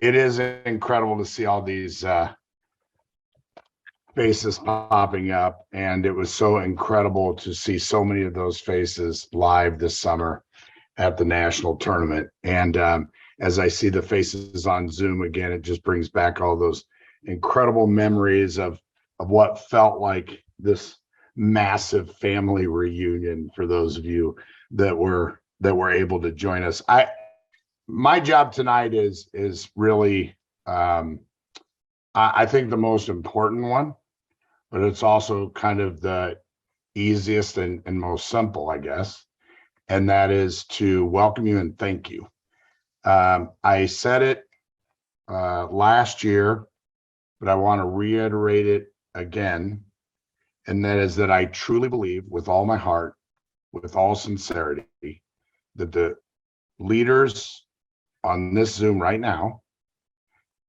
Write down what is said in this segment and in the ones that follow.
It is incredible to see all these faces popping up, and it was so incredible to see so many of those faces live this summer at the national tournament. And as I see the faces on Zoom again, it just brings back all those incredible memories of what felt like this massive family reunion for those of you that were able to join us. My job tonight is really I think the most important one, but it's also kind of the easiest and most simple, I guess. And that is to welcome you and thank you. I said it last year, but I want to reiterate it again. And that is that I truly believe with all my heart, with all sincerity, that the leaders on this Zoom right now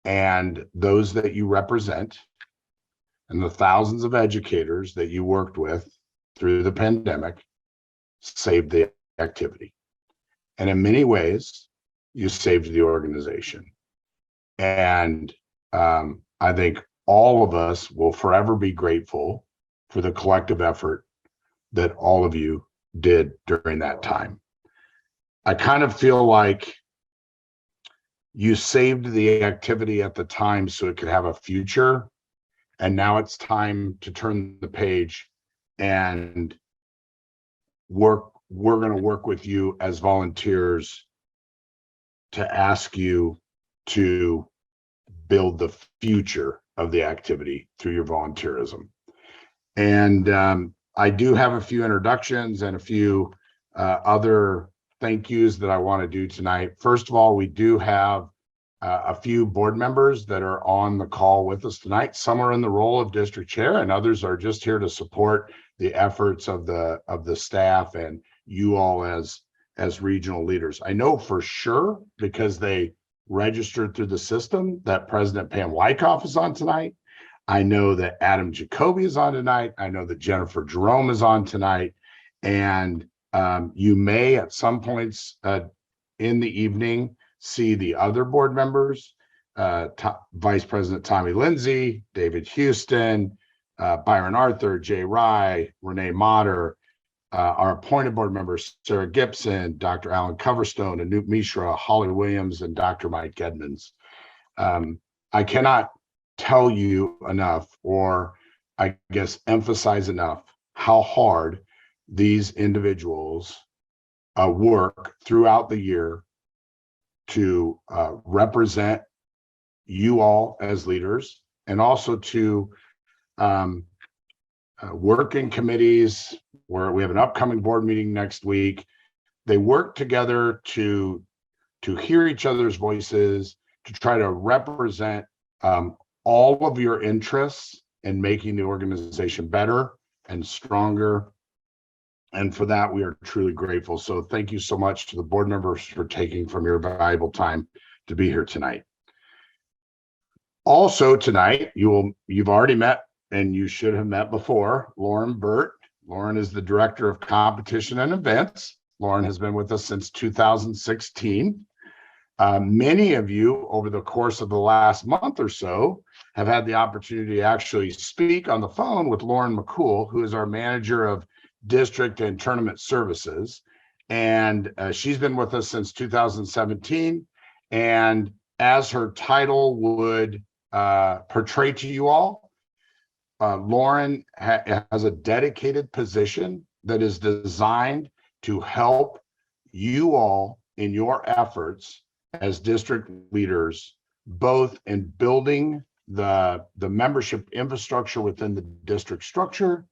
and those that you represent and the thousands of educators that you worked with through the pandemic saved the activity. And in many ways, you saved the organization. And I think all of us will forever be grateful for the collective effort that all of you did during that time. I kind of feel like you saved the activity at the time so it could have a future. And now it's time to turn the page and we're going to work with you as volunteers to ask you to build the future of the activity through your volunteerism. And I do have a few introductions and a few other thank yous that I want to do tonight. First of all, we do have a few board members that are on the call with us tonight. Some are in the role of district chair and others are just here to support the efforts of the staff and you all as regional leaders. I know for sure because they registered through the system that President Pam Wyckoff is on tonight. I know that Adam Jacoby is on tonight. I know that Jennifer Jerome is on tonight. And you may at some points in the evening see the other board members, Vice President Tommy Lindsay, David Houston, Byron Arthur, Jay Rye, Renee Motter, our appointed board members, Sarah Gibson, Dr. Alan Coverstone, Anoop Mishra, Holly Williams, and Dr. Mike Edmonds. I cannot tell you enough, or I guess emphasize enough, how hard these individuals work throughout the year to represent you all as leaders and also to work in committees where we have an upcoming board meeting next week. They work together to hear each other's voices, to try to represent all of your interests in making the organization better and stronger. And for that, we are truly grateful. So thank you so much to the board members for taking from your valuable time to be here tonight. Also tonight, you've already met and you should have met before Lauren Burt. Lauren is the Director of Competition and Events. Lauren has been with us since 2016. Many of you over the course of the last month or so have had the opportunity to actually speak on the phone with Lauren McCool, who is our manager of district and tournament services. And she's been with us since 2017. And as her title would portray to you all, Lauren has a dedicated position that is designed to help you all in your efforts as district leaders, both in building the membership infrastructure within the district structure,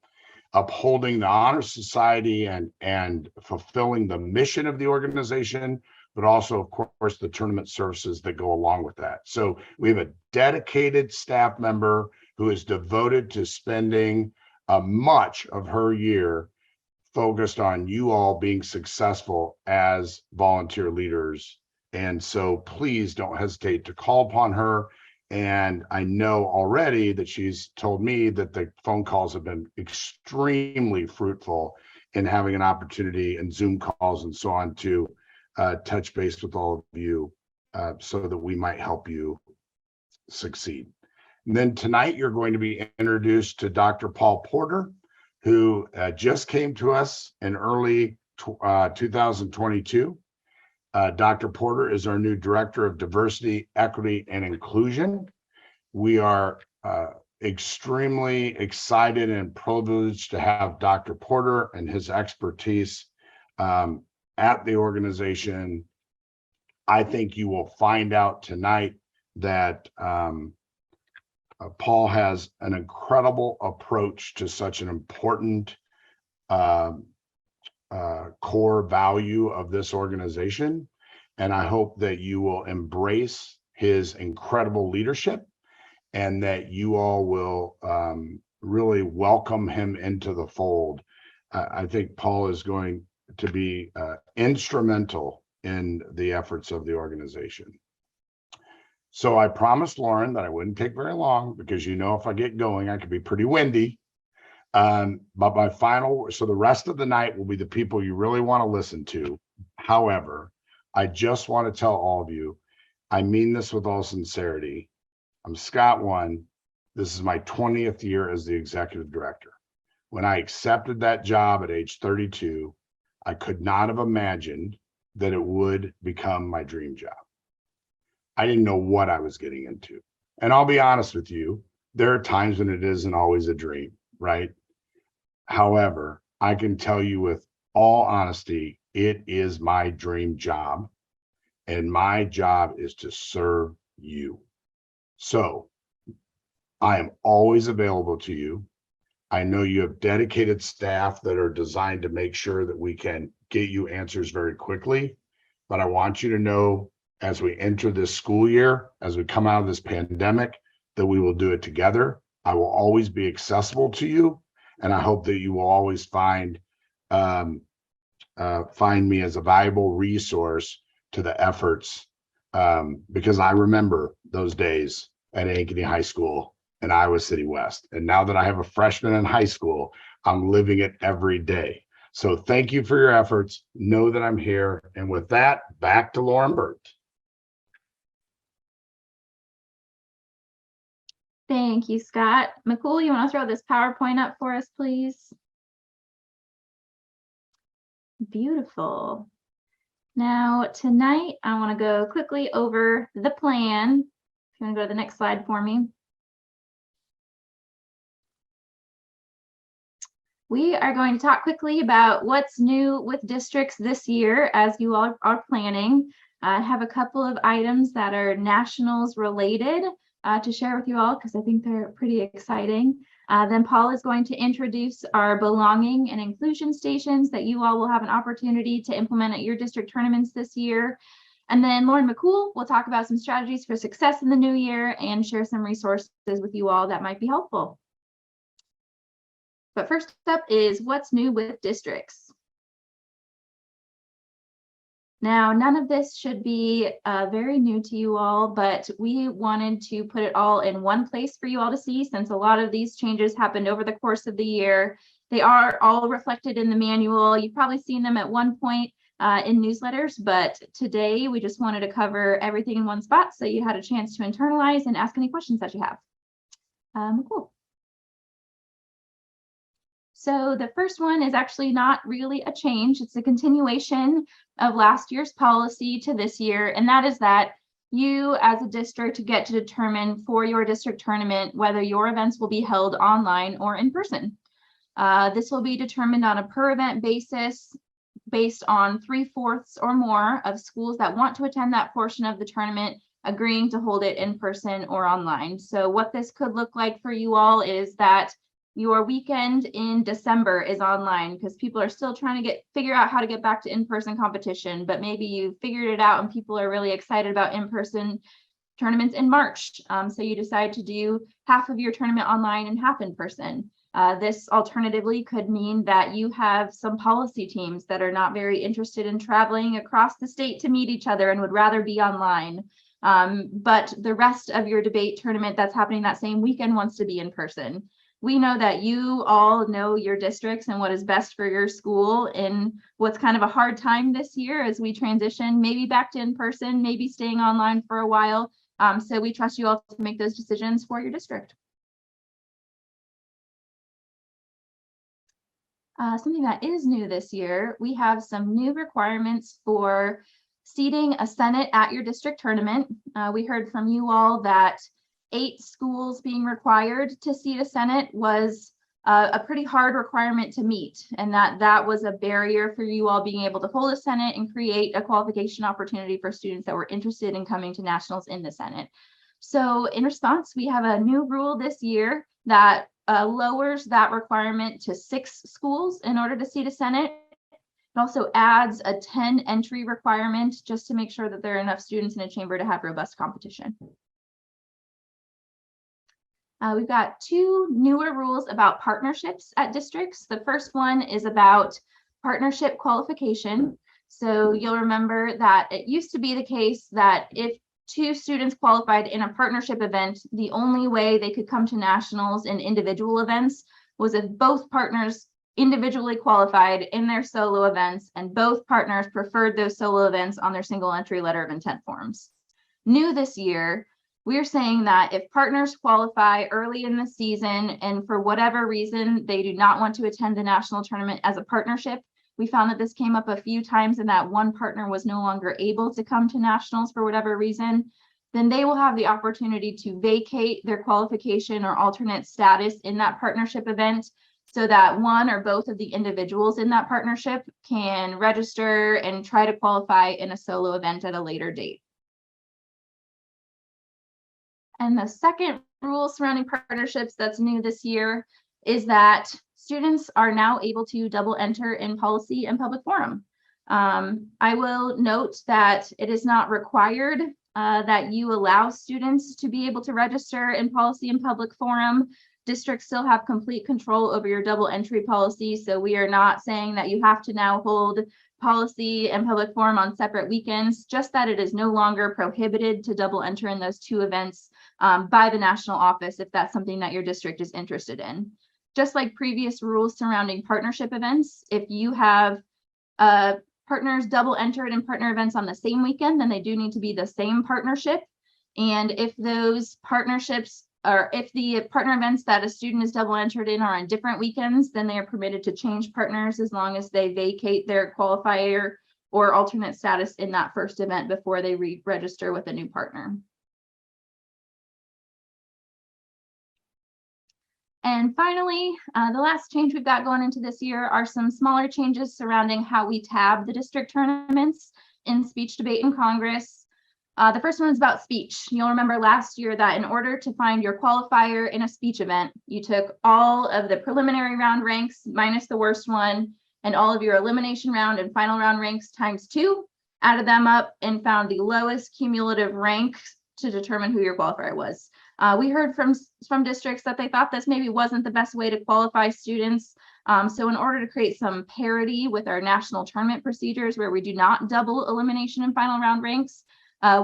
upholding the honor society and fulfilling the mission of the organization, but also, of course, the tournament services that go along with that. So we have a dedicated staff member who is devoted to spending much of her year focused on you all being successful as volunteer leaders. And so please don't hesitate to call upon her. And I know already that she's told me that the phone calls have been extremely fruitful in having an opportunity and Zoom calls and so on to touch base with all of you so that we might help you succeed. And then tonight, you're going to be introduced to Dr. Paul Porter, who just came to us in early 2022. Dr. Porter is our new Director of Diversity, Equity, and Inclusion. We are extremely excited and privileged to have Dr. Porter and his expertise at the organization. I think you will find out tonight that Paul has an incredible approach to such an important core value of this organization. And I hope that you will embrace his incredible leadership and that you all will really welcome him into the fold. I think Paul is going to be instrumental in the efforts of the organization. So I promised Lauren that I wouldn't take very long because, if I get going, I could be pretty windy. But so the rest of the night will be the people you really want to listen to. However, I just want to tell all of you, I mean this with all sincerity. I'm Scott One. This is my 20th year as the executive director. When I accepted that job at age 32, I could not have imagined that it would become my dream job. I didn't know what I was getting into. And I'll be honest with you, there are times when it isn't always a dream, right? However, I can tell you with all honesty, it is my dream job. And my job is to serve you. So I am always available to you. I know you have dedicated staff that are designed to make sure that we can get you answers very quickly. But I want you to know, as we enter this school year, as we come out of this pandemic, that we will do it together. I will always be accessible to you, and I hope that you will always find me as a valuable resource to the efforts, because I remember those days at Ankeny High School in Iowa City West. And now that I have a freshman in high school, I'm living it every day. So thank you for your efforts. Know that I'm here. And with that, back to Lauren Burt. Thank you, Scott. McCool, you want to throw this PowerPoint up for us, please? Beautiful. Now, tonight, I want to go quickly over the plan. If you want to go to the next slide for me. We are going to talk quickly about what's new with districts this year as you all are planning. I have a couple of items that are nationals related to share with you all because I think they're pretty exciting. Then Paul is going to introduce our belonging and inclusion stations that you all will have an opportunity to implement at your district tournaments this year. And then Lauren McCool will talk about some strategies for success in the new year and share some resources with you all that might be helpful. But first up is what's new with districts. Now, none of this should be very new to you all, but we wanted to put it all in one place for you all to see since a lot of these changes happened over the course of the year. They are all reflected in the manual. You've probably seen them at one point in newsletters, but today we just wanted to cover everything in one spot so you had a chance to internalize and ask any questions that you have. Cool. So the first one is actually not really a change. It's a continuation of last year's policy to this year, and that is that you as a district get to determine for your district tournament whether your events will be held online or in person. This will be determined on a per event basis based on 3/4 or more of schools that want to attend that portion of the tournament agreeing to hold it in person or online. So what this could look like for you all is that your weekend in December is online because people are still trying to figure out how to get back to in-person competition, but maybe you figured it out and people are really excited about in-person tournaments in March. So you decide to do half of your tournament online and half in person. This alternatively could mean that you have some policy teams that are not very interested in traveling across the state to meet each other and would rather be online. But the rest of your debate tournament that's happening that same weekend wants to be in person. we know that you all know your districts and what is best for your school in what's kind of a hard time this year as we transition, maybe back to in-person, maybe staying online for a while. So we trust you all to make those decisions for your district. Something that is new this year, we have some new requirements for seating a Senate at your district tournament. We heard from you all that 8 schools being required to seat a Senate was a pretty hard requirement to meet, and that was a barrier for you all being able to hold a Senate and create a qualification opportunity for students that were interested in coming to nationals in the Senate. So in response, we have a new rule this year that lowers that requirement to 6 schools in order to seat a Senate. It also adds a 10 entry requirement just to make sure that there are enough students in a chamber to have robust competition. We've got 2 newer rules about partnerships at districts. The first one is about partnership qualification. So you'll remember that it used to be the case that if 2 students qualified in a partnership event, the only way they could come to nationals in individual events was if both partners individually qualified in their solo events and both partners preferred those solo events on their single entry letter of intent forms. New this year, we're saying that if partners qualify early in the season and for whatever reason they do not want to attend the national tournament as a partnership, we found that this came up a few times and that one partner was no longer able to come to nationals for whatever reason, then they will have the opportunity to vacate their qualification or alternate status in that partnership event so that one or both of the individuals in that partnership can register and try to qualify in a solo event at a later date. And the second rule surrounding partnerships that's new this year is that students are now able to double enter in policy and public forum. I will note that it is not required that you allow students to be able to register in policy and public forum. Districts still have complete control over your double entry policy, so we are not saying that you have to now hold policy and public forum on separate weekends, just that it is no longer prohibited to double enter in those 2 events by the national office if that's something that your district is interested in. Just like previous rules surrounding partnership events, if you have partners double entered in partner events on the same weekend, then they do need to be the same partnership. And if those partnerships or if the partner events that a student is double entered in are on different weekends, then they are permitted to change partners as long as they vacate their qualifier or alternate status in that first event before they re-register with a new partner. And finally, the last change we've got going into this year are some smaller changes surrounding how we tab the district tournaments in speech, debate, and Congress. The first one is about speech. You'll remember last year that in order to find your qualifier in a speech event, you took all of the preliminary round ranks minus the worst one and all of your elimination round and final round ranks times 2, added them up and found the lowest cumulative rank to determine who your qualifier was. We heard from districts that they thought this maybe wasn't the best way to qualify students. So in order to create some parity with our national tournament procedures where we do not double elimination and final round ranks,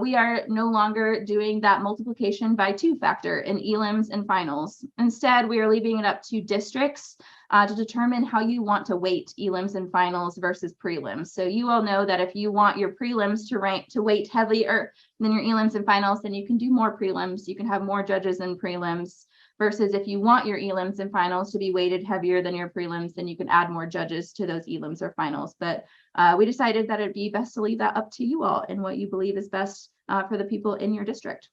we are no longer doing that multiplication by 2 factor in elims and finals. Instead, we are leaving it up to districts to determine how you want to weight elims and finals versus prelims. So you all know that if you want your prelims to weight heavier than your elims and finals, then you can do more prelims. You can have more judges in prelims versus if you want your elims and finals to be weighted heavier than your prelims, then you can add more judges to those elims or finals. But we decided that it'd be best to leave that up to you all and what you believe is best for the people in your district.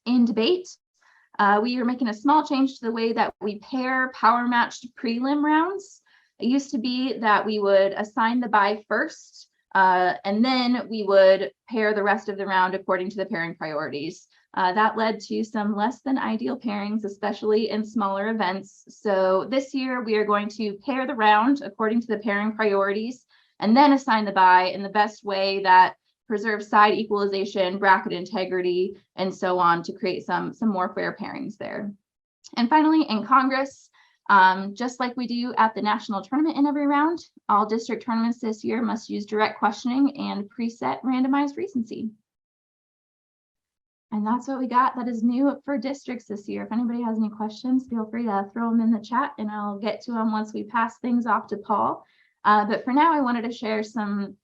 In debate, we are making a small change to the way that we pair power matched prelim rounds. It used to be that we would assign the bye first, and then we would pair the rest of the round according to the pairing priorities. That led to some less than ideal pairings, especially in smaller events. So this year we are going to pair the round according to the pairing priorities and then assign the bye in the best way that preserves side equalization, bracket integrity, and so on to create some more fair pairings there. And finally, in Congress, just like we do at the national tournament in every round, all district tournaments this year must use direct questioning and preset randomized recency. And that's what we got that is new for districts this year. If anybody has any questions, feel free to throw them in the chat and I'll get to them once we pass things off to Paul. But for now, I wanted to share some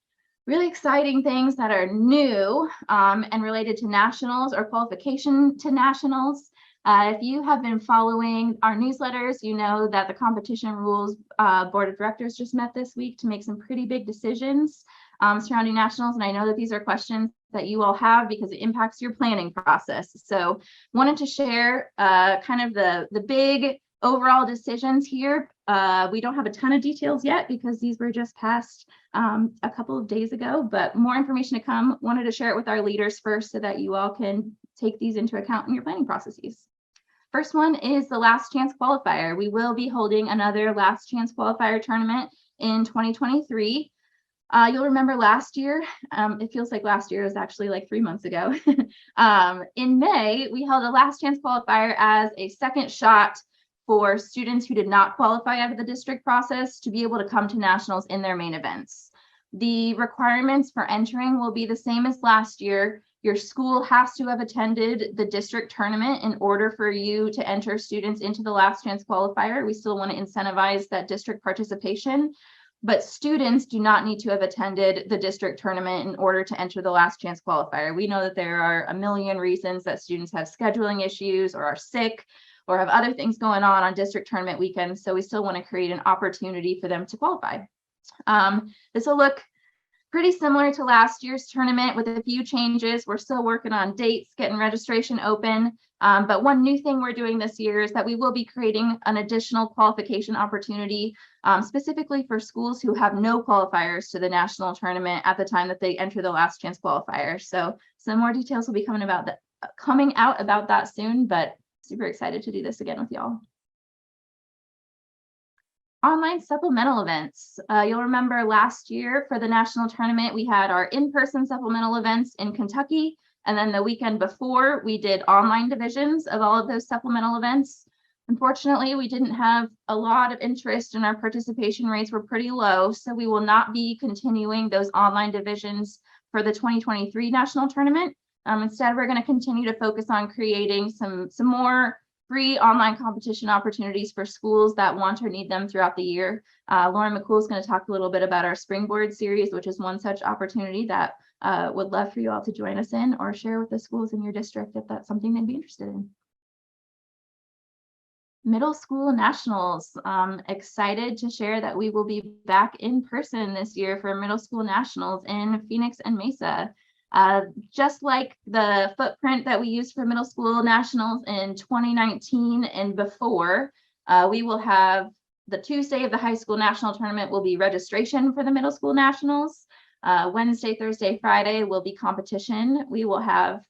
really exciting things that are new and related to nationals or qualification to nationals. If you have been following our newsletters, you know that the Competition Rules Board of Directors just met this week to make some pretty big decisions surrounding nationals. And I know that these are questions that you all have because it impacts your planning process. So wanted to share kind of the big overall decisions here. We don't have a ton of details yet because these were just passed a couple of days ago, but more information to come. Wanted to share it with our leaders first so that you all can take these into account in your planning processes. First one is the last chance qualifier. We will be holding another last chance qualifier tournament in 2023. You'll remember last year, it feels like last year was actually like 3 months ago. In May, we held a last chance qualifier as a second shot for students who did not qualify out of the district process to be able to come to nationals in their main events. The requirements for entering will be the same as last year. Your school has to have attended the district tournament in order for you to enter students into the last chance qualifier. We still want to incentivize that district participation, but students do not need to have attended the district tournament in order to enter the last chance qualifier. We know that there are a million reasons that students have scheduling issues or are sick or have other things going on district tournament weekends. So we still want to create an opportunity for them to qualify. This will look pretty similar to last year's tournament with a few changes. We're still working on dates, getting registration open. But one new thing we're doing this year is that we will be creating an additional qualification opportunity specifically for schools who have no qualifiers to the national tournament at the time that they enter the last chance qualifier. So some more details will be coming out about that soon, but super excited to do this again with y'all. Online supplemental events. You'll remember last year for the national tournament, we had our in-person supplemental events in Kentucky. And then the weekend before, we did online divisions of all of those supplemental events. Unfortunately, we didn't have a lot of interest and our participation rates were pretty low. So we will not be continuing those online divisions for the 2023 national tournament. Instead, we're going to continue to focus on creating some more free online competition opportunities for schools that want or need them throughout the year. Lauren McCool is going to talk a little bit about our Springboard series, which is one such opportunity that would love for you all to join us in or share with the schools in your district if that's something they'd be interested in. Middle school nationals. Excited to share that we will be back in person this year for middle school nationals in Phoenix and Mesa. Just like the footprint that we used for middle school nationals in 2019 and before, we will have the Tuesday of the high school national tournament will be registration for the middle school nationals. Wednesday, Thursday, Friday will be competition. We will have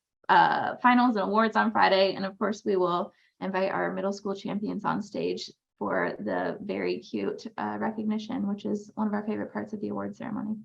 finals and awards on Friday. And of course, we will invite our middle school champions on stage for the very cute recognition, which is one of our favorite parts of the award ceremony.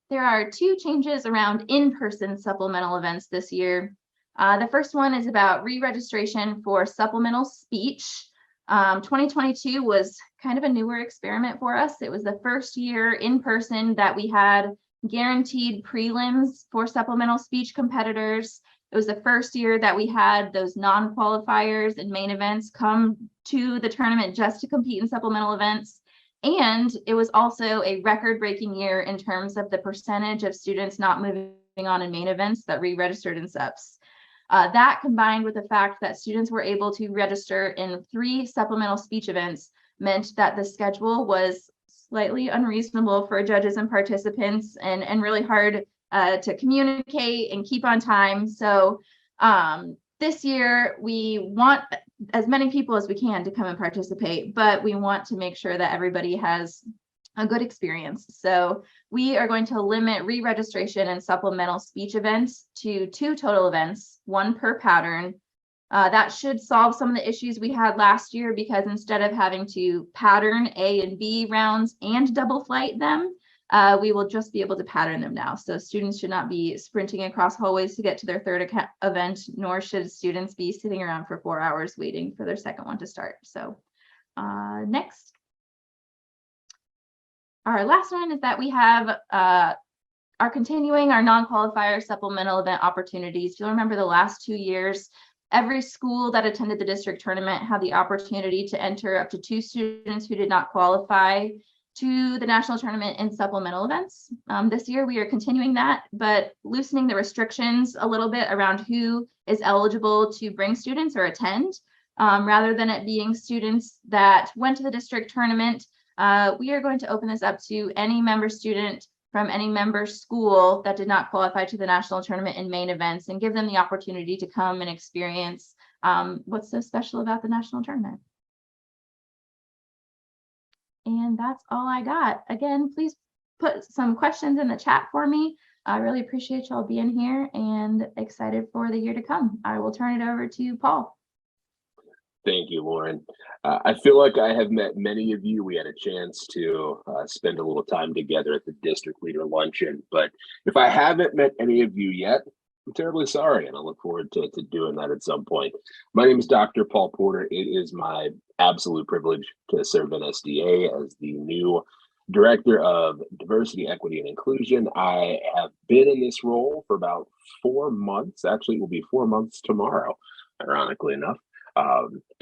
There are two changes around in-person supplemental events this year. The first one is about re-registration for supplemental speech. 2022 was kind of a newer experiment for us. It was the first year in person that we had guaranteed prelims for supplemental speech competitors. It was the first year that we had those non-qualifiers and main events come to the tournament just to compete in supplemental events. And it was also a record-breaking year in terms of the percentage of students not moving on in main events that re-registered in SUPs. That combined with the fact that students were able to register in 3 supplemental speech events meant that the schedule was slightly unreasonable for judges and participants and really hard to communicate and keep on time. So this year, we want as many people as we can to come and participate, but we want to make sure that everybody has a good experience. So we are going to limit re-registration and supplemental speech events to 2 total events, 1 per pattern. That should solve some of the issues we had last year because instead of having to pattern A and B rounds and double flight them, we will just be able to pattern them now. So students should not be sprinting across hallways to get to their 3rd event, nor should students be sitting around for 4 hours waiting for their 2nd one to start. So next. Our last one is that we have are continuing our non-qualifier supplemental event opportunities. You'll remember the last 2 years, every school that attended the district tournament had the opportunity to enter up to 2 students who did not qualify to the national tournament in supplemental events. This year we are continuing that, but loosening the restrictions a little bit around who is eligible to bring students or attend. Rather than it being students that went to the district tournament, we are going to open this up to any member student from any member school that did not qualify to the national tournament in main events, and give them the opportunity to come and experience what's so special about the national tournament. And that's all I got. Again, please put some questions in the chat for me. I really appreciate y'all being here and excited for the year to come. I will turn it over to Paul. Thank you, Lauren. I feel like I have met many of you. We had a chance to spend a little time together at the district leader luncheon, but if I haven't met any of you yet, I'm terribly sorry, and I look forward to doing that at some point. My name is Dr. Paul Porter. It is my absolute privilege to serve in SDA as the new Director of Diversity, Equity, and Inclusion. I have been in this role for about 4 months. Actually, it will be 4 months tomorrow, ironically enough.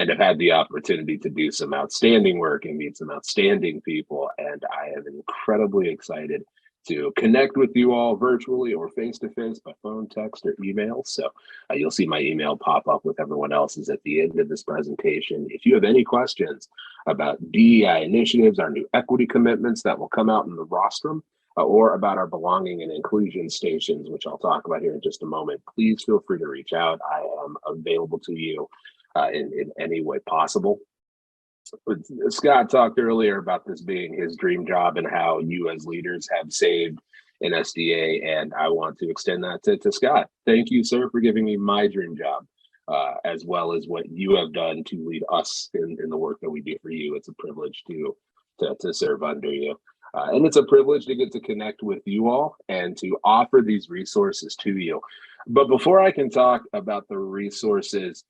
And I've had the opportunity to do some outstanding work and meet some outstanding people. And I am incredibly excited to connect with you all virtually or face-to-face by phone, text, or email. So you'll see my email pop up with everyone else's at the end of this presentation. If you have any questions about DEI initiatives, our new equity commitments that will come out in the rostrum, or about our belonging and inclusion stations, which I'll talk about here in just a moment, please feel free to reach out. I am available to you in any way possible. Scott talked earlier about this being his dream job and how you as leaders have saved in SDA, and I want to extend that to Scott. Thank you, sir, for giving me my dream job, as well as what you have done to lead us in the work that we do for you. It's a privilege to serve under you. And it's a privilege to get to connect with you all and to offer these resources to you. But before I can talk about the resources,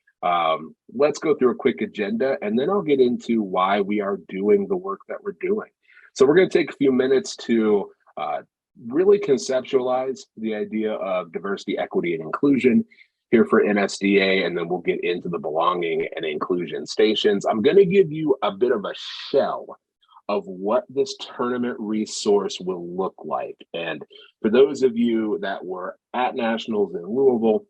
let's go through a quick agenda, and then I'll get into why we are doing the work that we're doing. So we're going to take a few minutes to really conceptualize the idea of diversity, equity, and inclusion here for NSDA, and then we'll get into the belonging and inclusion stations. I'm going to give you a bit of a shell of what this tournament resource will look like. And for those of you that were at Nationals in Louisville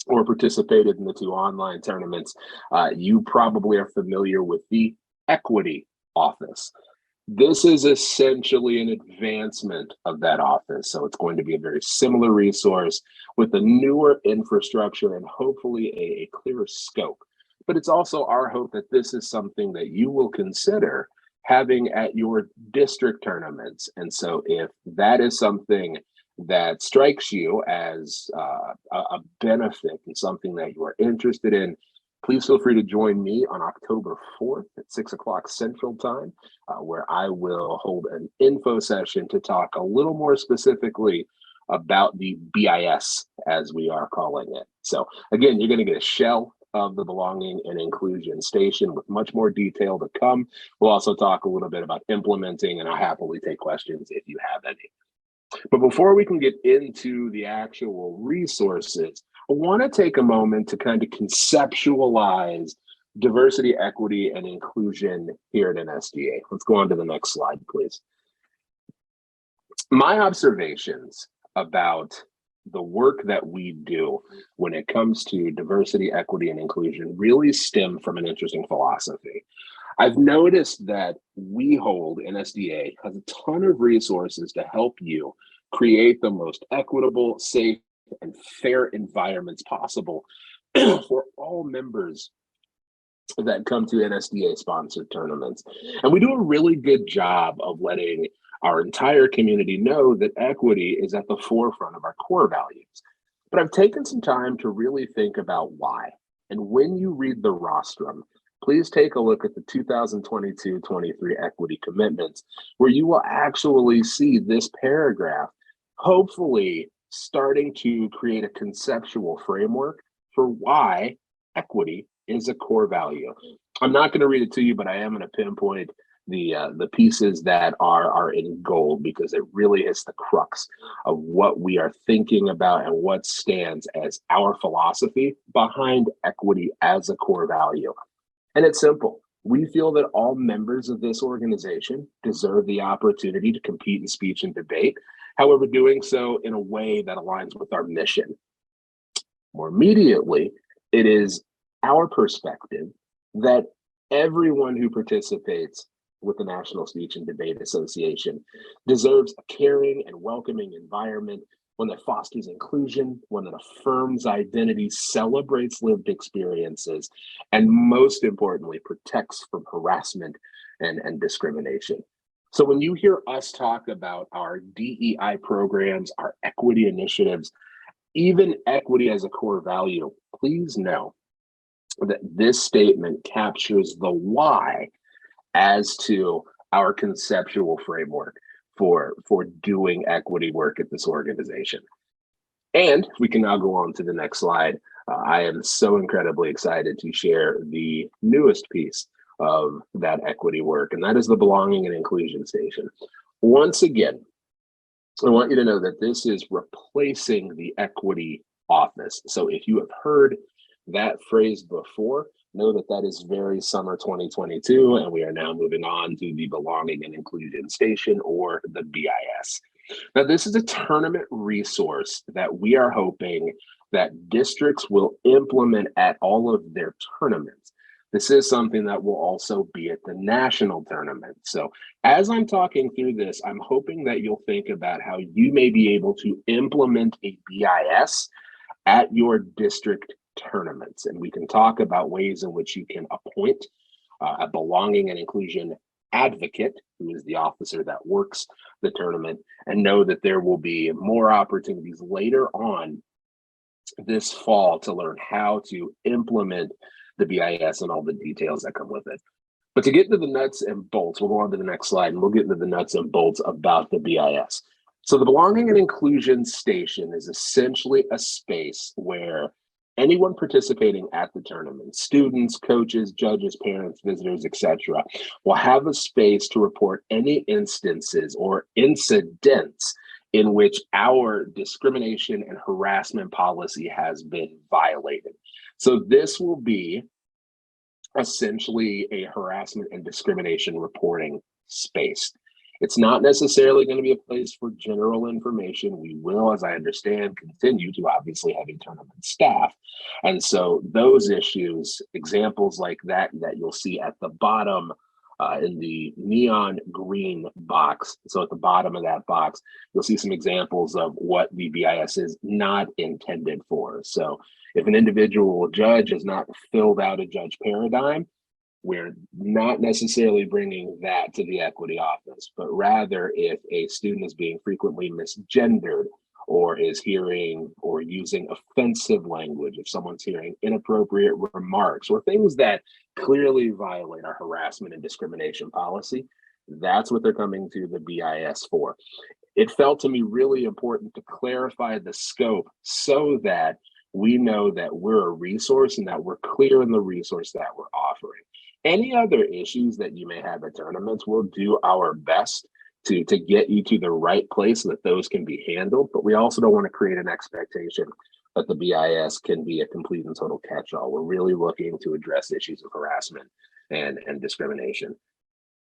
or participated in the 2 online tournaments, you probably are familiar with the equity office. This is essentially an advancement of that office. So it's going to be a very similar resource with a newer infrastructure and hopefully a clearer scope. But it's also our hope that this is something that you will consider having at your district tournaments. And so if that is something that strikes you as a benefit and something that you are interested in, please feel free to join me on October 4th at 6 o'clock Central Time, where I will hold an info session to talk a little more specifically about the BIS, as we are calling it. So again, you're going to get a shell of the belonging and inclusion station with much more detail to come. We'll also talk a little bit about implementing, and I'll happily take questions if you have any. But before we can get into the actual resources, I want to take a moment to kind of conceptualize diversity, equity, and inclusion here at NSDA. Let's go on to the next slide, please. My observations about the work that we do when it comes to diversity, equity, and inclusion really stem from an interesting philosophy. I've noticed that we hold, NSDA has a ton of resources to help you create the most equitable, safe, and fair environments possible for all members that come to NSDA sponsored tournaments. And we do a really good job of letting our entire community know that equity is at the forefront of our core values. But I've taken some time to really think about why. And when you read the rostrum, please take a look at the 2022-23 equity commitments, where you will actually see this paragraph, hopefully starting to create a conceptual framework for why equity is a core value. I'm not going to read it to you, but I am going to pinpoint the pieces that are in gold, because it really is the crux of what we are thinking about and what stands as our philosophy behind equity as a core value. And it's simple. We feel that all members of this organization deserve the opportunity to compete in speech and debate, however, doing so in a way that aligns with our mission. More immediately, it is our perspective that everyone who participates with the National Speech and Debate Association deserves a caring and welcoming environment, one that fosters inclusion, one that affirms identity, celebrates lived experiences, and most importantly, protects from harassment and discrimination. So when you hear us talk about our DEI programs, our equity initiatives, even equity as a core value, please know that this statement captures the why as to our conceptual framework for doing equity work at this organization. And we can now go on to the next slide. I am so incredibly excited to share the newest piece of that equity work, and that is the Belonging and Inclusion Station. Once again, I want you to know that this is replacing the equity office. So if you have heard that phrase before, know that that is very summer 2022, and we are now moving on to the Belonging and Inclusion Station, or the BIS. Now, this is a tournament resource that we are hoping that districts will implement at all of their tournaments. This is something that will also be at the national tournament. So as I'm talking through this, I'm hoping that you'll think about how you may be able to implement a BIS at your district tournaments. And we can talk about ways in which you can appoint a belonging and inclusion advocate, who is the officer that works the tournament, and know that there will be more opportunities later on this fall to learn how to implement the BIS and all the details that come with it. But to get into the nuts and bolts, we'll go on to the next slide and we'll get into the nuts and bolts about the BIS. So the Belonging and Inclusion Station is essentially a space where anyone participating at the tournament, students, coaches, judges, parents, visitors, etc., will have a space to report any instances or incidents in which our discrimination and harassment policy has been violated. So this will be essentially a harassment and discrimination reporting space. It's not necessarily going to be a place for general information. We will, as I understand, continue to obviously have a tournament staff. And so those issues, examples like that you'll see at the bottom in the neon green box. So at the bottom of that box, you'll see some examples of what the BIS is not intended for. So if an individual judge has not filled out a judge paradigm, we're not necessarily bringing that to the equity office, but rather if a student is being frequently misgendered or is hearing or using offensive language, if someone's hearing inappropriate remarks or things that clearly violate our harassment and discrimination policy, that's what they're coming to the BIS for. It felt to me really important to clarify the scope so that we know that we're a resource and that we're clear in the resource that we're offering. Any other issues that you may have at tournaments, we'll do our best to get you to the right place so that those can be handled. But we also don't want to create an expectation that the BIS can be a complete and total catch-all. We're really looking to address issues of harassment and discrimination.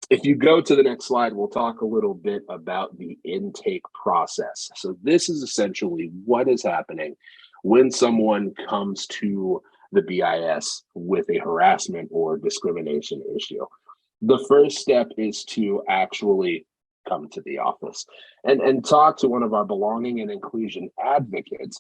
If you go to the next slide, we'll talk a little bit about the intake process. So this is essentially what is happening when someone comes to the BIS with a harassment or discrimination issue. The first step is to actually come to the office and talk to one of our belonging and inclusion advocates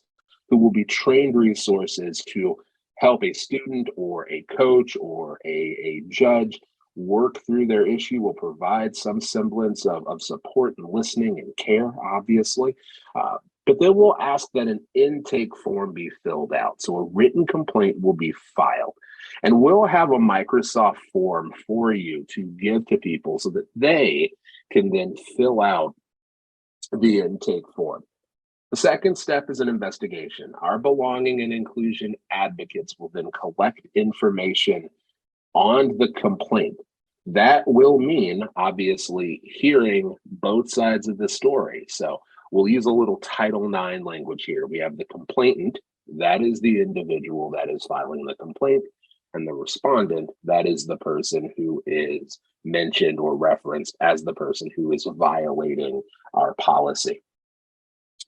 who will be trained resources to help a student or a coach or a judge work through their issue. Will provide some semblance of support and listening and care, obviously. But then we'll ask that an intake form be filled out. So a written complaint will be filed. And we'll have a Microsoft form for you to give to people so that they can then fill out the intake form. The second step is an investigation. Our belonging and inclusion advocates will then collect information on the complaint. That will mean, obviously, hearing both sides of the story. So we'll use a little Title IX language here. We have the complainant, that is the individual that is filing the complaint, and the respondent, that is the person who is mentioned or referenced as the person who is violating our policy.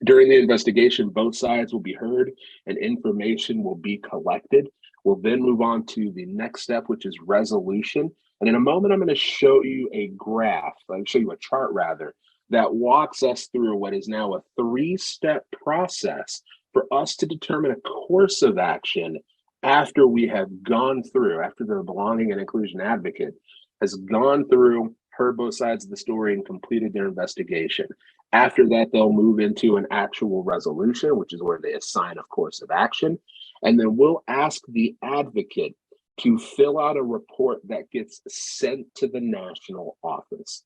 During the investigation, both sides will be heard and information will be collected. We'll then move on to the next step, which is resolution. And in a moment, I'm going to show you a graph, I'll show you a chart rather, that walks us through what is now a 3-step process for us to determine a course of action after we have gone through, after the belonging and inclusion advocate has gone through, heard both sides of the story, and completed their investigation. After that, they'll move into an actual resolution, which is where they assign a course of action. And then we'll ask the advocate to fill out a report that gets sent to the national office.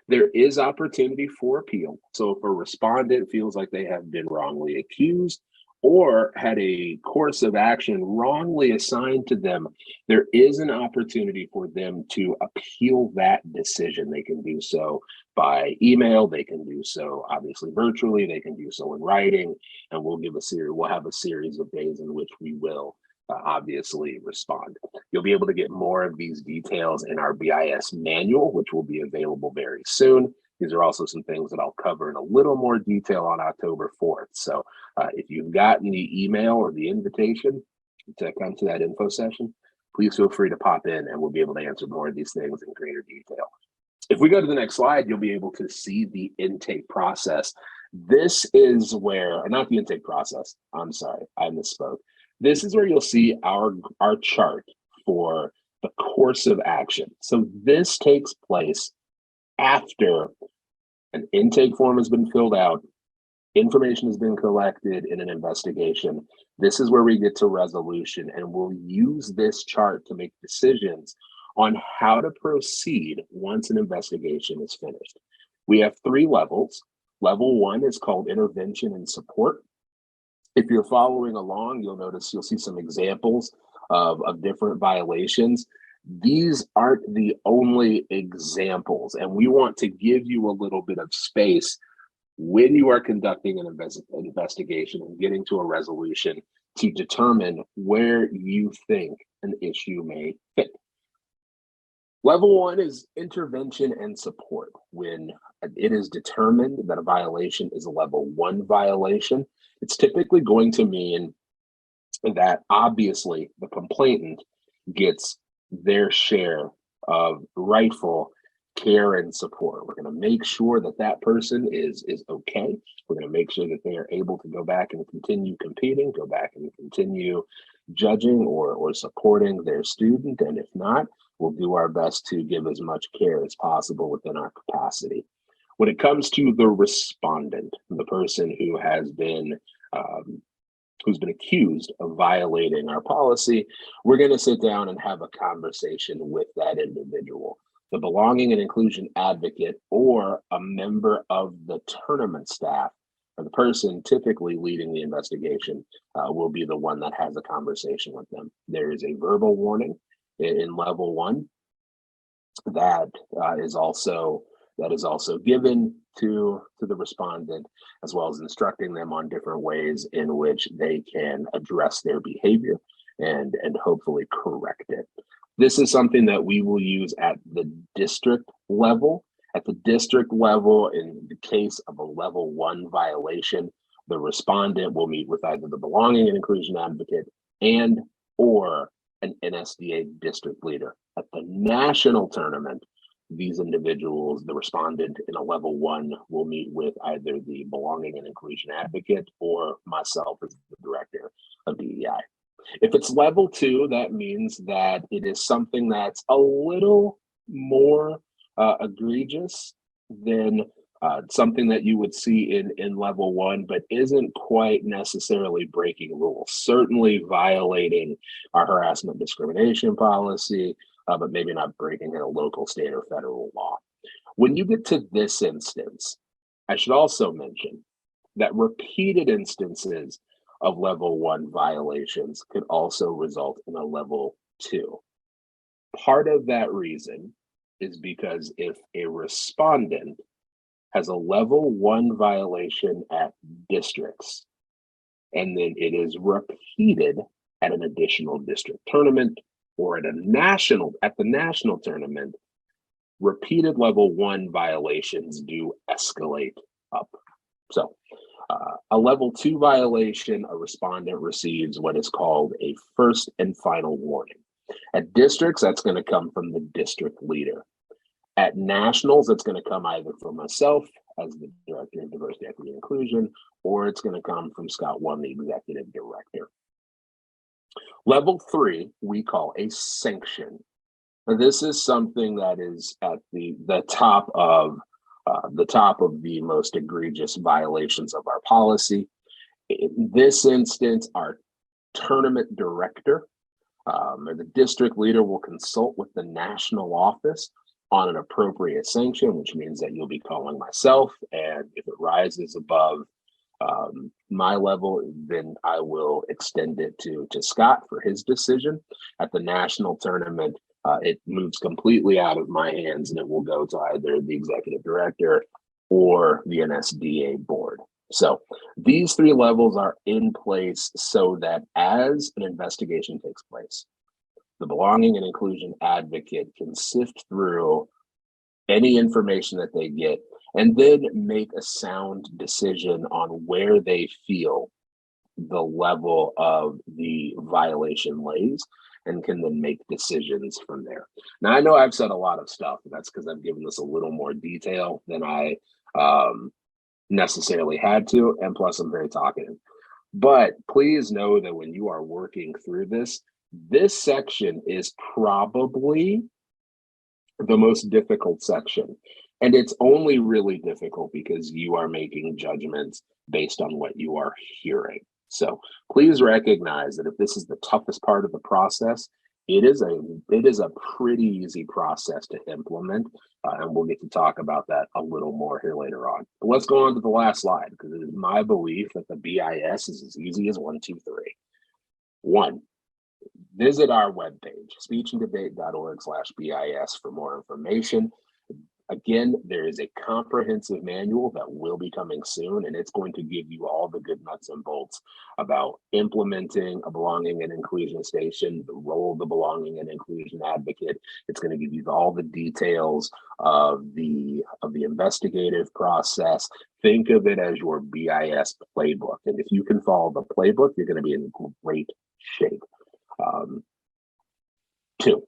There is opportunity for appeal. So if a respondent feels like they have been wrongly accused or had a course of action wrongly assigned to them, there is an opportunity for them to appeal that decision. They can do so by email, they can do so obviously virtually, they can do so in writing, and we'll have a series of days in which we will obviously respond. You'll be able to get more of these details in our BIS manual, which will be available very soon. These are also some things that I'll cover in a little more detail on October 4th. So if you've gotten the email or the invitation to come to that info session, please feel free to pop in and we'll be able to answer more of these things in greater detail. If we go to the next slide, you'll be able to see the intake process. This is where, not the intake process, I'm sorry, I misspoke. This is where you'll see our chart for the course of action. So this takes place after an intake form has been filled out, information has been collected in an investigation. This is where we get to resolution, and we'll use this chart to make decisions on how to proceed once an investigation is finished. We have 3 levels. Level 1 is called intervention and support. If you're following along, you'll see some examples of different violations. These aren't the only examples, and we want to give you a little bit of space when you are conducting an investigation and getting to a resolution to determine where you think an issue may fit. Level 1 is intervention and support. When it is determined that a violation is a level 1 violation, it's typically going to mean that obviously the complainant gets their share of rightful care and support. We're going to make sure that that person is okay. We're going to make sure that they are able to go back and continue competing, go back and continue judging or supporting their student. And if not, we'll do our best to give as much care as possible within our capacity. When it comes to the respondent, the person who has been who's been accused of violating our policy, we're going to sit down and have a conversation with that individual. The belonging and inclusion advocate or a member of the tournament staff, or the person typically leading the investigation, will be the one that has a conversation with them. There is a verbal warning in level 1 that is also given to the respondent, as well as instructing them on different ways in which they can address their behavior and hopefully correct it. This is something that we will use at the district level. At the district level, in the case of a level 1 violation, the respondent will meet with either the belonging and inclusion advocate and or an NSDA district leader. At the national tournament, these individuals, the respondent in a level 1, will meet with either the belonging and inclusion advocate or myself as the director of DEI. If it's level 2, that means that it is something that's a little more egregious than something that you would see in level 1, but isn't quite necessarily breaking rules. Certainly violating our harassment discrimination policy, but maybe not breaking a local, state, or federal law. When you get to this instance, I should also mention that repeated instances of level 1 violations could also result in a level 2. Part of that reason is because if a respondent has a level 1 violation at districts, and then it is repeated at an additional district tournament or at the national tournament, repeated level 1 violations do escalate up. So a level 2 violation, a respondent receives what is called a first and final warning. At districts, that's going to come from the district leader. At nationals, it's going to come either from myself as the Director of Diversity, Equity, and Inclusion, or it's going to come from Scott One, the Executive Director. Level 3, we call a sanction. Now, this is something that is at the top of the most egregious violations of our policy. In this instance, our tournament director or the district leader will consult with the national office on an appropriate sanction, which means that you'll be calling myself, and if it rises above my level, then I will extend it to Scott for his decision. At the national tournament, it moves completely out of my hands, and it will go to either the executive director or the NSDA board. So these 3 levels are in place so that as an investigation takes place, the belonging and inclusion advocate can sift through any information that they get and then make a sound decision on where they feel the level of the violation lays, and can then make decisions from there. Now, I know I've said a lot of stuff, and that's because I've given this a little more detail than I necessarily had to, and plus I'm very talkative. But please know that when you are working through this section is probably the most difficult section. And it's only really difficult because you are making judgments based on what you are hearing. So please recognize that if this is the toughest part of the process, it is a pretty easy process to implement. And we'll get to talk about that a little more here later on. But let's go on to the last slide, because it is my belief that the BIS is as easy as 1, 2, 3. 1, visit our webpage, speechanddebate.org/BIS for more information. Again, there is a comprehensive manual that will be coming soon, and it's going to give you all the good nuts and bolts about implementing a belonging and inclusion station, the role of the belonging and inclusion advocate. It's going to give you all the details of the investigative process. Think of it as your BIS playbook. And if you can follow the playbook, you're going to be in great shape. 2,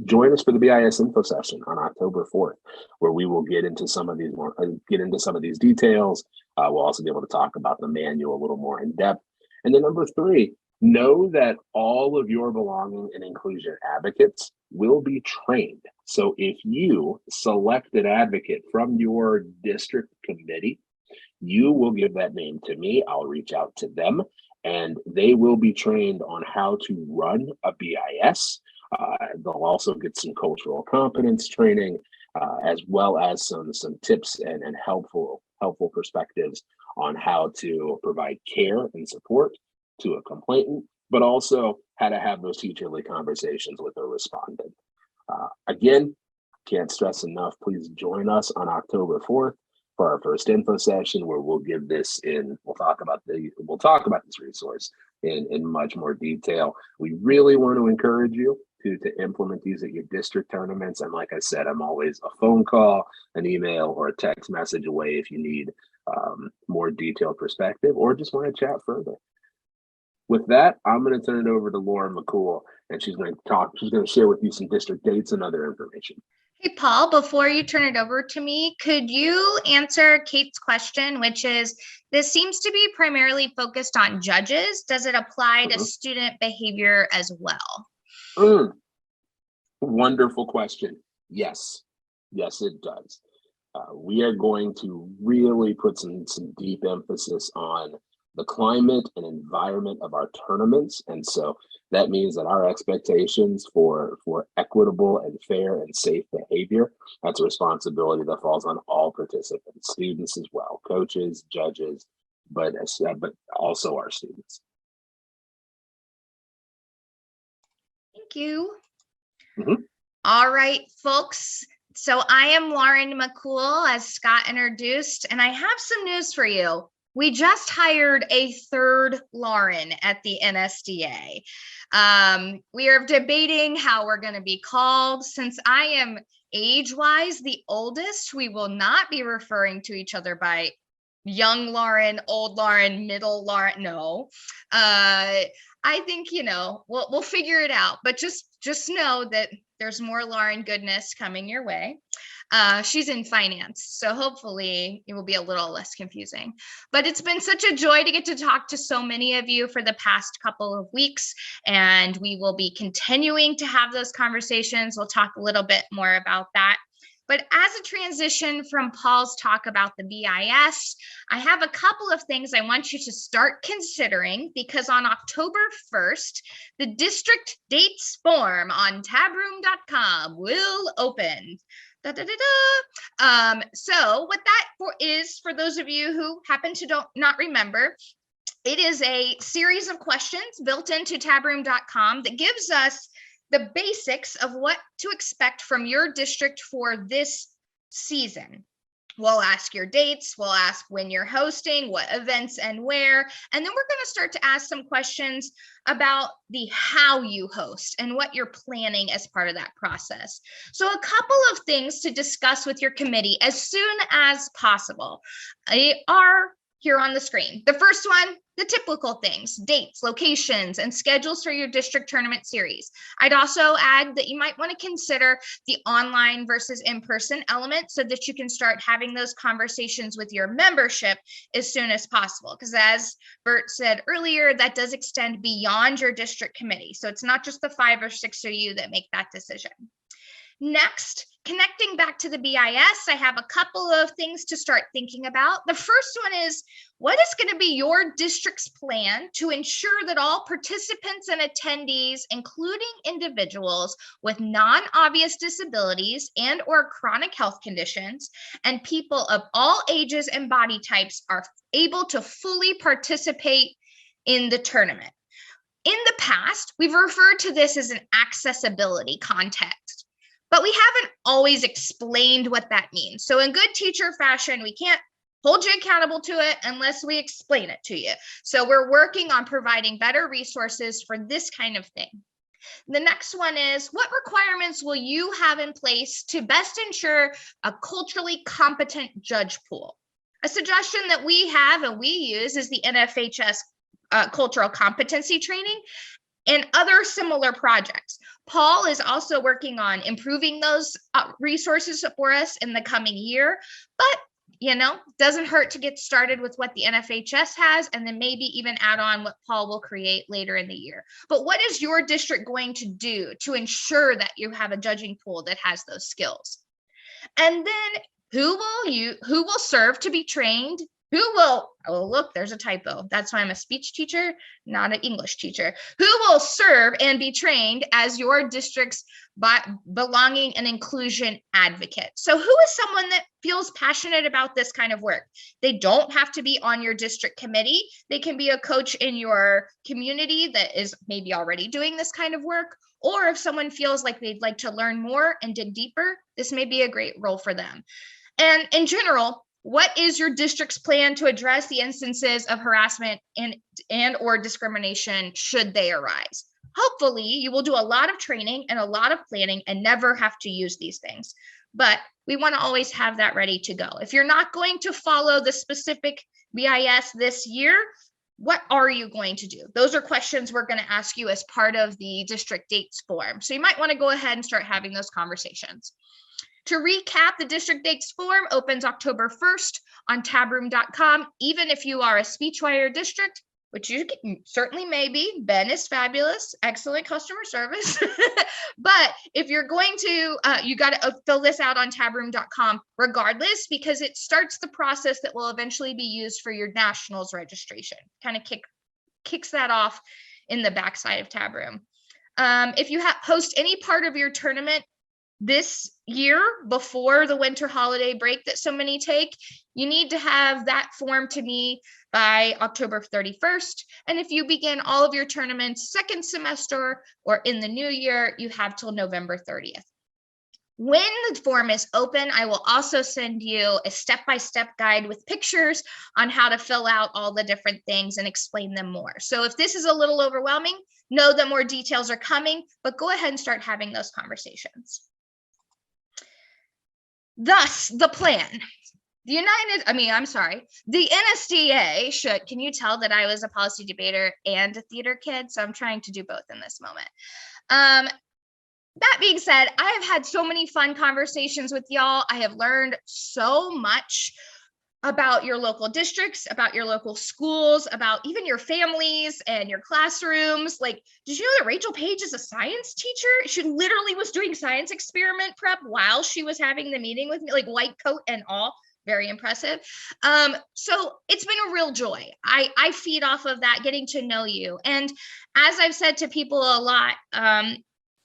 join us for the BIS info session on October 4th, where we will get into some of these details. We'll also be able to talk about the manual a little more in depth. And then number 3, know that all of your belonging and inclusion advocates will be trained. So if you select an advocate from your district committee, you will give that name to me. I'll reach out to them, and they will be trained on how to run a BIS. They'll also get some cultural competence training, as well as some tips and helpful perspectives on how to provide care and support to a complainant, but also how to have those teacherly conversations with a respondent. Again, can't stress enough, please join us on October 4th for our first info session, where we'll talk about this resource in much more detail. We really want to encourage you to implement these at your district tournaments. And like I said, I'm always a phone call, an email, or a text message away if you need more detailed perspective or just want to chat further. With that, I'm going to turn it over to Lauren McCool, and she's going to share with you some district dates and other information. Hey, Paul, before you turn it over to me, could you answer Kate's question, which is, this seems to be primarily focused on judges. Does it apply to student behavior as well? Wonderful question. Yes, it does. We are going to really put some deep emphasis on the climate and environment of our tournaments. And so that means that our expectations for equitable and fair and safe behavior, that's a responsibility that falls on all participants, students as well, coaches, judges, but also our students. Thank you. Mm-hmm. All right, folks, So I am Lauren McCool, as Scott introduced, and I have some news for you. We just hired a third Lauren at the NSDA. We are debating how we're going to be called. Since I am age-wise the oldest, we will not be referring to each other by young Lauren, old Lauren, middle Lauren. No, I think, we'll figure it out, but just know that there's more Lauren goodness coming your way. She's in finance, so hopefully it will be a little less confusing. But it's been such a joy to get to talk to so many of you for the past couple of weeks, and we will be continuing to have those conversations. We'll talk a little bit more about that. But as a transition from Paul's talk about the BIS, I have a couple of things I want you to start considering, because on October 1st, the district dates form on tabroom.com will open. So what that is, for those of you who happen to not remember, it is a series of questions built into tabroom.com that gives us the basics of what to expect from your district for this season. We'll ask your dates, we'll ask when you're hosting, what events and where, and then we're going to start to ask some questions about the how you host and what you're planning as part of that process. So a couple of things to discuss with your committee as soon as possible are here on the screen. The first one, the typical things: dates, locations, and schedules for your district tournament series. I'd also add that you might want to consider the online versus in-person element so that you can start having those conversations with your membership as soon as possible. Because as Bert said earlier, that does extend beyond your district committee. So it's not just the 5 or 6 of you that make that decision. Next, connecting back to the BIS, I have a couple of things to start thinking about. The first one is, what is going to be your district's plan to ensure that all participants and attendees, including individuals with non-obvious disabilities and or chronic health conditions, and people of all ages and body types, are able to fully participate in the tournament? In the past, we've referred to this as an accessibility context, but we haven't always explained what that means. So in good teacher fashion, we can't hold you accountable to it unless we explain it to you. So we're working on providing better resources for this kind of thing. The next one is, what requirements will you have in place to best ensure a culturally competent judge pool? A suggestion that we have and we use is the NFHS cultural competency training and other similar projects. Paul is also working on improving those resources for us in the coming year, but doesn't hurt to get started with what the NFHS has, and then maybe even add on what Paul will create later in the year. But what is your district going to do to ensure that you have a judging pool that has those skills? And then who will serve to be trained? Oh, look, there's a typo. That's why I'm a speech teacher, not an English teacher. Who will serve and be trained as your district's belonging and inclusion advocate? So who is someone that feels passionate about this kind of work? They don't have to be on your district committee. They can be a coach in your community that is maybe already doing this kind of work. Or if someone feels like they'd like to learn more and dig deeper, this may be a great role for them. And in general, what is your district's plan to address the instances of harassment and or discrimination should they arise? Hopefully, you will do a lot of training and a lot of planning and never have to use these things. But we want to always have that ready to go. If you're not going to follow the specific BIS this year, what are you going to do? Those are questions we're going to ask you as part of the district dates form. So you might want to go ahead and start having those conversations. To recap, the district dates form opens October 1st on tabroom.com. Even if you are a SpeechWire district, which you certainly may be, Ben is fabulous, excellent customer service. But if you're going to, you got to fill this out on tabroom.com regardless, because it starts the process that will eventually be used for your nationals registration. Kind of kicks that off in the backside of Tabroom. If you host any part of your tournament this year before the winter holiday break that so many take, you need to have that form to me by October 31st. And if you begin all of your tournaments second semester or in the new year, you have till November 30th. When the form is open, I will also send you a step-by-step guide with pictures on how to fill out all the different things and explain them more. So if this is a little overwhelming, know that more details are coming, but go ahead and start having those conversations. Thus, the plan. The NSDA should, can you tell that I was a policy debater and a theater kid? So I'm trying to do both in this moment. That being said, I have had so many fun conversations with y'all. I have learned so much about your local districts, about your local schools, about even your families and your classrooms. Like, did you know that Rachel Page is a science teacher? She literally was doing science experiment prep while she was having the meeting with me, like white coat and all. Very impressive. So it's been a real joy. I feed off of that, getting to know you. And as I've said to people a lot,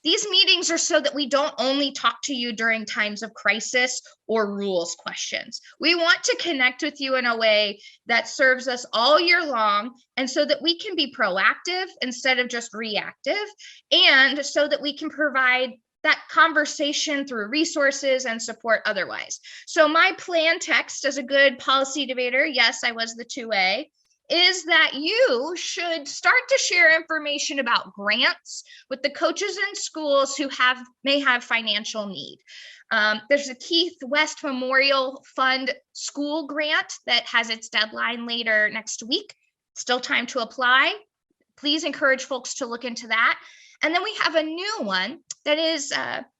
these meetings are so that we don't only talk to you during times of crisis or rules questions. We want to connect with you in a way that serves us all year long, and so that we can be proactive instead of just reactive, and so that we can provide that conversation through resources and support otherwise. So my plan text as a good policy debater, yes, I was the 2A, is that you should start to share information about grants with the coaches in schools who may have financial need. There's a Keith West Memorial Fund school grant that has its deadline later next week. Still time to apply. Please encourage folks to look into that. And then we have a new one that is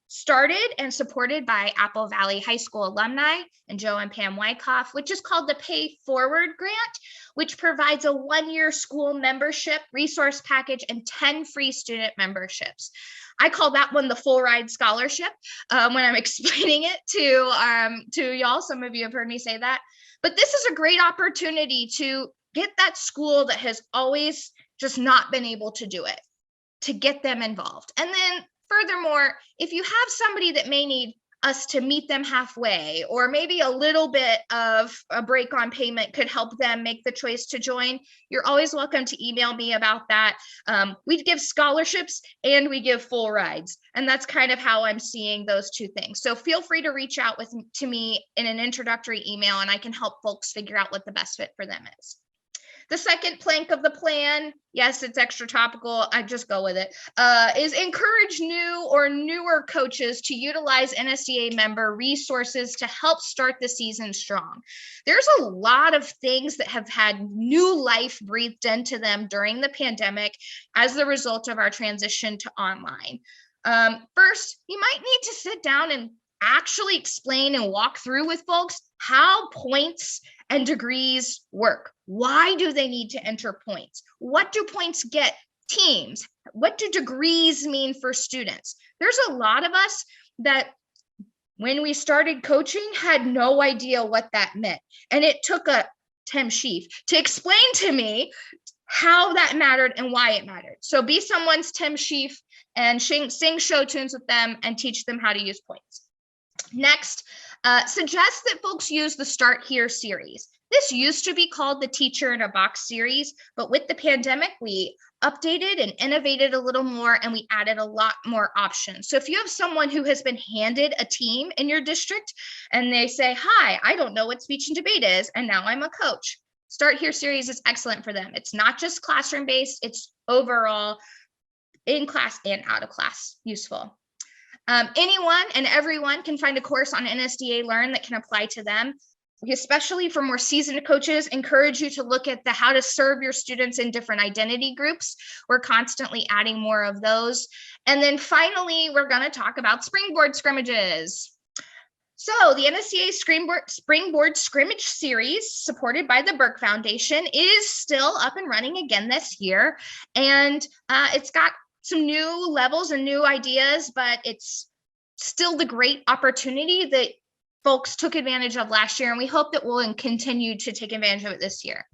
started and supported by Apple Valley High School alumni and Joe and Pam Wyckoff, which is called the Pay Forward Grant, which provides a one-year school membership resource package and 10 free student memberships. I call that one the full ride scholarship when I'm explaining it to y'all. Some of you have heard me say that, but this is a great opportunity to get that school that has always just not been able to do it, to get them involved. And then furthermore, if you have somebody that may need us to meet them halfway, or maybe a little bit of a break on payment could help them make the choice to join, you're always welcome to email me about that. We give scholarships and we give full rides. And that's kind of how I'm seeing those two things. So feel free to reach out to me in an introductory email, and I can help folks figure out what the best fit for them is. The second plank of the plan, yes, it's extra topical, I just go with it, is encourage new or newer coaches to utilize NSDA member resources to help start the season strong. There's a lot of things that have had new life breathed into them during the pandemic as the result of our transition to online. First, you might need to sit down and actually explain and walk through with folks how points and degrees work. Why do they need to enter points? What do points get teams? What do degrees mean for students? There's a lot of us that when we started coaching had no idea what that meant. And it took a Tim Sheaf to explain to me how that mattered and why it mattered. So be someone's Tim Sheaf and sing show tunes with them and teach them how to use points. Next, suggest that folks use the Start Here series. This used to be called the Teacher in a Box series, but with the pandemic, we updated and innovated a little more, and we added a lot more options. So if you have someone who has been handed a team in your district and they say, hi, I don't know what speech and debate is, and now I'm a coach, Start Here series is excellent for them. It's not just classroom based, it's overall in class and out of class useful. Anyone and everyone can find a course on NSDA Learn that can apply to them. We, especially for more seasoned coaches, encourage you to look at the how to serve your students in different identity groups. We're constantly adding more of those. And then finally, we're going to talk about springboard scrimmages. So the NSDA Springboard Scrimmage Series, supported by the Burke Foundation, is still up and running again this year. And it's got some new levels and new ideas, but it's still the great opportunity that folks took advantage of last year, and we hope that we'll continue to take advantage of it this year.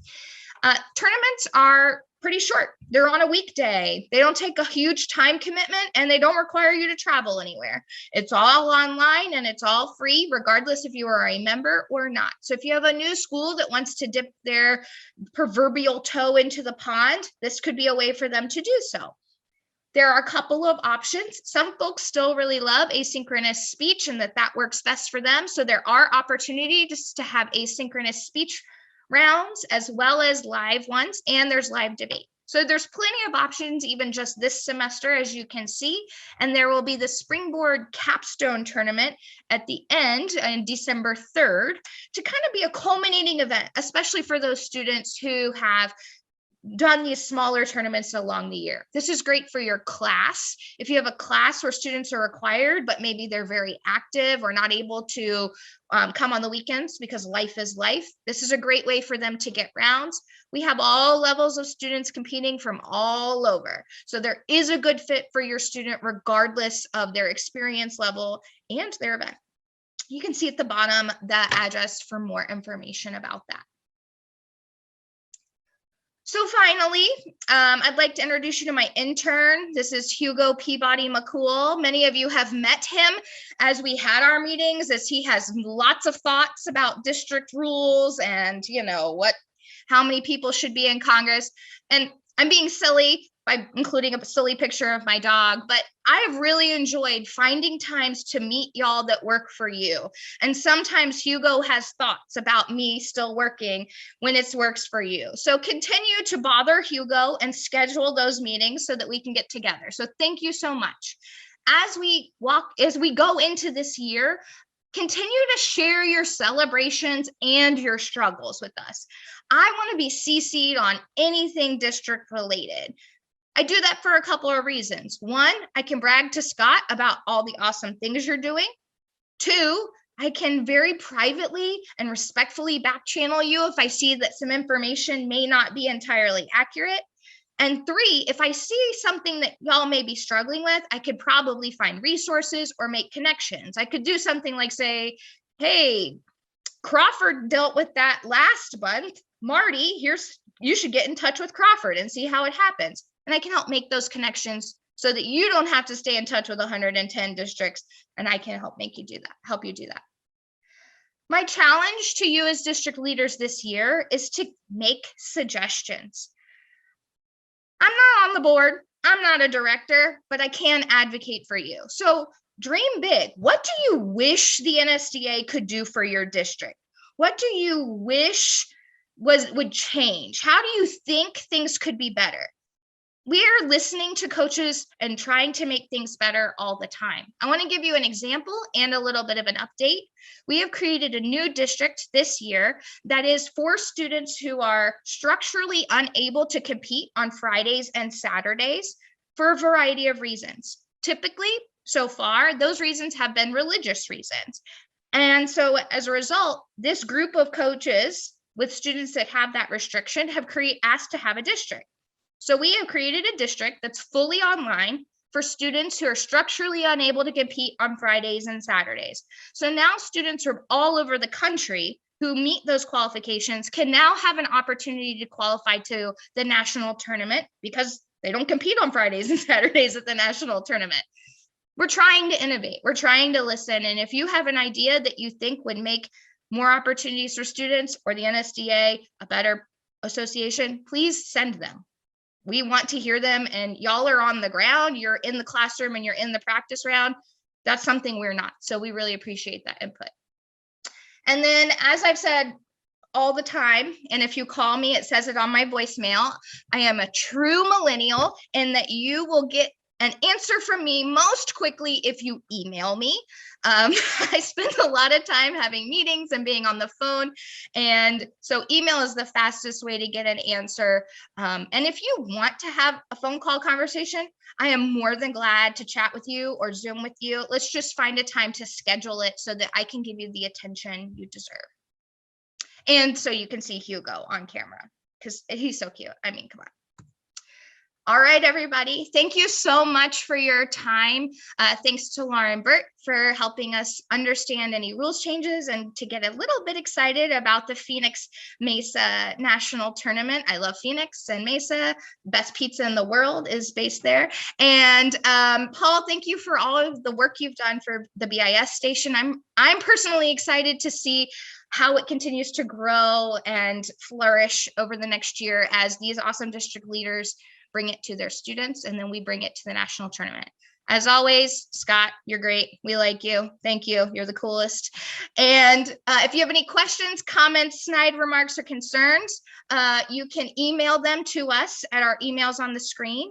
Tournaments are pretty short. They're on a weekday. They don't take a huge time commitment, and they don't require you to travel anywhere. It's all online and it's all free, regardless if you are a member or not. So if you have a new school that wants to dip their proverbial toe into the pond, this could be a way for them to do so. There are a couple of options. Some folks still really love asynchronous speech and that works best for them. So there are opportunities to have asynchronous speech rounds as well as live ones, and there's live debate. So there's plenty of options even just this semester, as you can see, and there will be the Springboard Capstone Tournament at the end on December 3rd to kind of be a culminating event, especially for those students who have done these smaller tournaments along the year. This is great for your class. If you have a class where students are required, but maybe they're very active or not able to come on the weekends because life is life, this is a great way for them to get rounds. We have all levels of students competing from all over. So there is a good fit for your student regardless of their experience level and their event. You can see at the bottom the address for more information about that. So finally, I'd like to introduce you to my intern. This is Hugo Peabody McCool. Many of you have met him as we had our meetings, as he has lots of thoughts about district rules and, you know, how many people should be in Congress. And I'm being silly by including a silly picture of my dog, but I've really enjoyed finding times to meet y'all that work for you. And sometimes Hugo has thoughts about me still working when it works for you. So continue to bother Hugo and schedule those meetings so that we can get together. So thank you so much. As we go into this year, continue to share your celebrations and your struggles with us. I want to be CC'd on anything district related. I do that for a couple of reasons. One, I can brag to Scott about all the awesome things you're doing. Two, I can very privately and respectfully back channel you if I see that some information may not be entirely accurate. And three, if I see something that y'all may be struggling with, I could probably find resources or make connections. I could do something like say, hey, Crawford dealt with that last month. Marty, you should get in touch with Crawford and see how it happens. And I can help make those connections so that you don't have to stay in touch with 110 districts, and I can help you do that. My challenge to you as district leaders this year is to make suggestions. I'm not on the board, I'm not a director, but I can advocate for you. So dream big. What do you wish the NSDA could do for your district? What do you wish would change? How do you think things could be better? We are listening to coaches and trying to make things better all the time. I want to give you an example and a little bit of an update. We have created a new district this year that is for students who are structurally unable to compete on Fridays and Saturdays for a variety of reasons. Typically, so far, those reasons have been religious reasons. And so as a result, this group of coaches with students that have that restriction have asked to have a district. So we have created a district that's fully online for students who are structurally unable to compete on Fridays and Saturdays. So now students from all over the country who meet those qualifications can now have an opportunity to qualify to the national tournament because they don't compete on Fridays and Saturdays at the national tournament. We're trying to innovate. We're trying to listen. And if you have an idea that you think would make more opportunities for students or the NSDA a better association, please send them. We want to hear them, and y'all are on the ground, you're in the classroom and you're in the practice round. That's something we're not. So we really appreciate that input. And then, as I've said all the time, and if you call me, it says it on my voicemail, I am a true millennial in that you will get an answer from me most quickly if you email me. I spend a lot of time having meetings and being on the phone. And so email is the fastest way to get an answer. And if you want to have a phone call conversation, I am more than glad to chat with you or Zoom with you. Let's just find a time to schedule it so that I can give you the attention you deserve. And so you can see Hugo on camera because he's so cute. I mean, come on. All right, everybody. Thank you so much for your time. Thanks to Lauren Burt for helping us understand any rules changes and to get a little bit excited about the Phoenix Mesa National Tournament. I love Phoenix and Mesa. Best pizza in the world is based there. And Paul, thank you for all of the work you've done for the BIS station. I'm personally excited to see how it continues to grow and flourish over the next year as these awesome district leaders bring it to their students, and then we bring it to the national tournament. As always, Scott, you're great. We like you. Thank you. You're the coolest. And if you have any questions, comments, snide remarks, or concerns, you can email them to us at our emails on the screen.